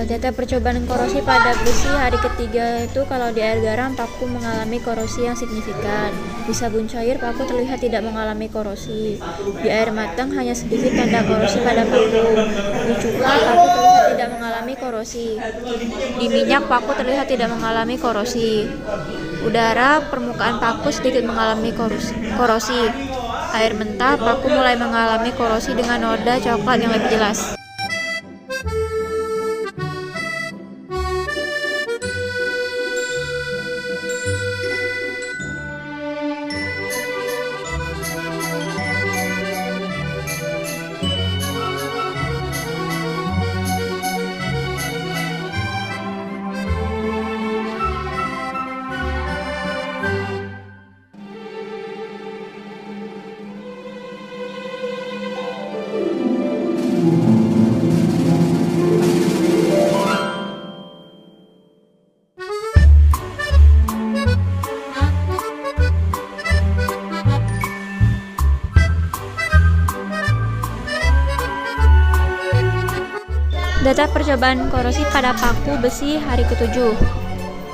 Data percobaan korosi pada besi hari ketiga itu kalau di air garam paku mengalami korosi yang signifikan. Di sabun cair paku terlihat tidak mengalami korosi. Di air matang hanya sedikit tanda korosi pada paku. Di cuka paku terlihat tidak mengalami korosi. Di minyak paku terlihat tidak mengalami korosi. Udara permukaan paku sedikit mengalami korosi. Air mentah paku mulai mengalami korosi dengan noda coklat yang lebih jelas. Data percobaan korosi pada paku besi hari ke-7.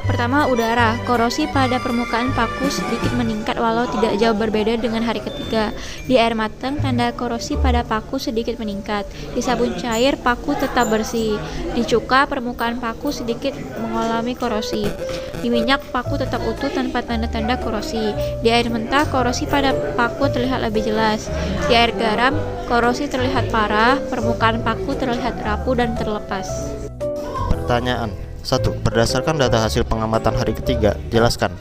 Pertama, udara. Korosi pada permukaan paku sedikit meningkat walau tidak jauh berbeda dengan hari ketiga. Di air matang, tanda korosi pada paku sedikit meningkat. Di sabun cair, paku tetap bersih. Di cuka, permukaan paku sedikit mengalami korosi. Di minyak, paku tetap utuh tanpa tanda-tanda korosi. Di air mentah, korosi pada paku terlihat lebih jelas. Di air garam, korosi terlihat parah, permukaan paku terlihat rapuh dan terlepas. Pertanyaan 1. Berdasarkan data hasil pengamatan hari ketiga, jelaskan.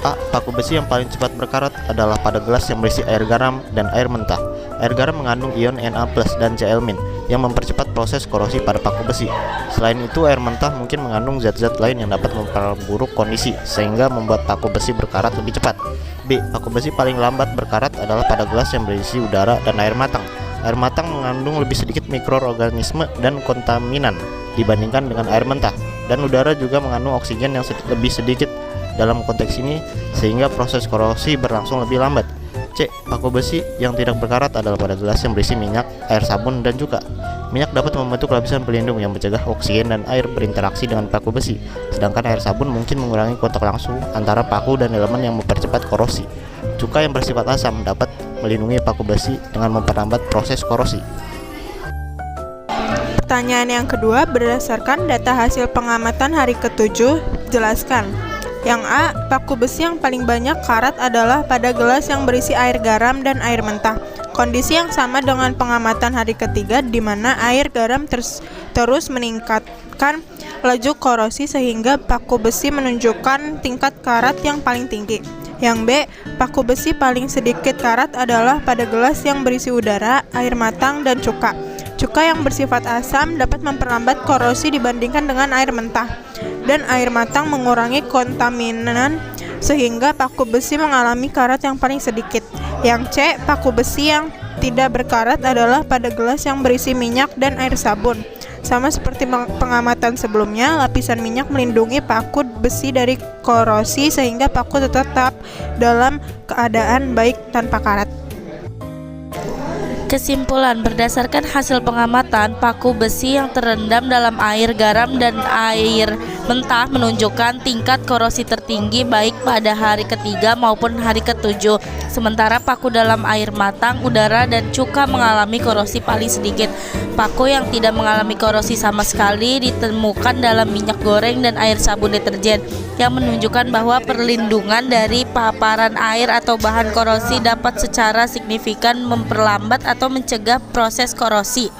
A. Paku besi yang paling cepat berkarat adalah pada gelas yang berisi air garam dan air mentah. Air garam mengandung ion Na+ dan Cl- yang mempercepat proses korosi pada paku besi. Selain itu, air mentah mungkin mengandung zat-zat lain yang dapat memperburuk kondisi, sehingga membuat paku besi berkarat lebih cepat. B. Paku besi paling lambat berkarat adalah pada gelas yang berisi udara dan air matang. Air matang mengandung lebih sedikit mikroorganisme dan kontaminan dibandingkan dengan air mentah, dan udara juga mengandung oksigen yang lebih sedikit dalam konteks ini, sehingga proses korosi berlangsung lebih lambat. C. Paku besi yang tidak berkarat adalah pada gelas yang berisi minyak, air sabun, dan cuka. Minyak dapat membentuk lapisan pelindung yang mencegah oksigen dan air berinteraksi dengan paku besi, sedangkan air sabun mungkin mengurangi kontak langsung antara paku dan elemen yang mempercepat korosi. Cuka yang bersifat asam dapat melindungi paku besi dengan memperlambat proses korosi. Pertanyaan yang kedua, berdasarkan data hasil pengamatan hari ke-7, jelaskan. Yang A, paku besi yang paling banyak karat adalah pada gelas yang berisi air garam dan air mentah. Kondisi yang sama dengan pengamatan hari ketiga, di mana air garam terus meningkatkan laju korosi sehingga paku besi menunjukkan tingkat karat yang paling tinggi. Yang B, paku besi paling sedikit karat adalah pada gelas yang berisi udara, air matang, dan cuka. Cuka yang bersifat asam dapat memperlambat korosi dibandingkan dengan air mentah, dan air matang mengurangi kontaminan sehingga paku besi mengalami karat yang paling sedikit. Yang C, paku besi yang tidak berkarat adalah pada gelas yang berisi minyak dan air sabun. Sama seperti pengamatan sebelumnya, lapisan minyak melindungi paku besi dari korosi sehingga paku tetap dalam keadaan baik tanpa karat. Kesimpulan, berdasarkan hasil pengamatan, paku besi yang terendam dalam air garam dan air mentah menunjukkan tingkat korosi tertinggi baik pada hari ketiga maupun hari ke-7. Sementara paku dalam air matang, udara, dan cuka mengalami korosi paling sedikit. Paku yang tidak mengalami korosi sama sekali ditemukan dalam minyak goreng dan air sabun deterjen, yang menunjukkan bahwa perlindungan dari paparan air atau bahan korosi dapat secara signifikan memperlambat atau mencegah proses korosi.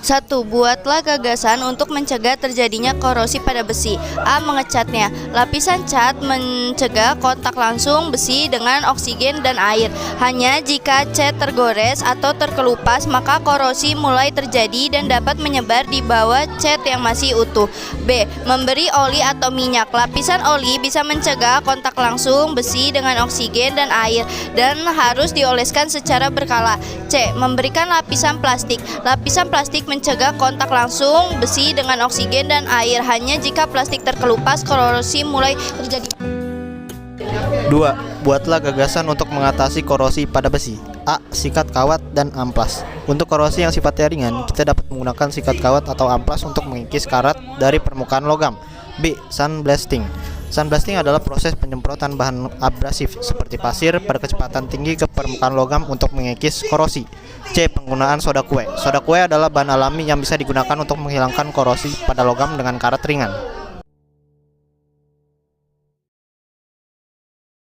1. Buatlah gagasan untuk mencegah terjadinya korosi pada besi. A. Mengecatnya. Lapisan cat mencegah kontak langsung besi dengan oksigen dan air. Hanya jika cat tergores atau terkelupas, maka korosi mulai terjadi dan dapat menyebar di bawah cat yang masih utuh. B. Memberi oli atau minyak. Lapisan oli bisa mencegah kontak langsung besi dengan oksigen dan air dan harus dioleskan secara berkala. C. Memberikan lapisan plastik. Lapisan plastik mencegah kontak langsung besi dengan oksigen dan air. Hanya jika plastik terkelupas, korosi mulai terjadi. 2. Buatlah gagasan untuk mengatasi korosi pada besi. A. Sikat kawat dan amplas. Untuk korosi yang sifatnya ringan, kita dapat menggunakan sikat kawat atau amplas untuk mengikis karat dari permukaan logam. B. Sandblasting. Sandblasting adalah proses penyemprotan bahan abrasif seperti pasir pada kecepatan tinggi ke permukaan logam untuk mengikis korosi. C. Penggunaan soda kue. Soda kue adalah bahan alami yang bisa digunakan untuk menghilangkan korosi pada logam dengan karat ringan.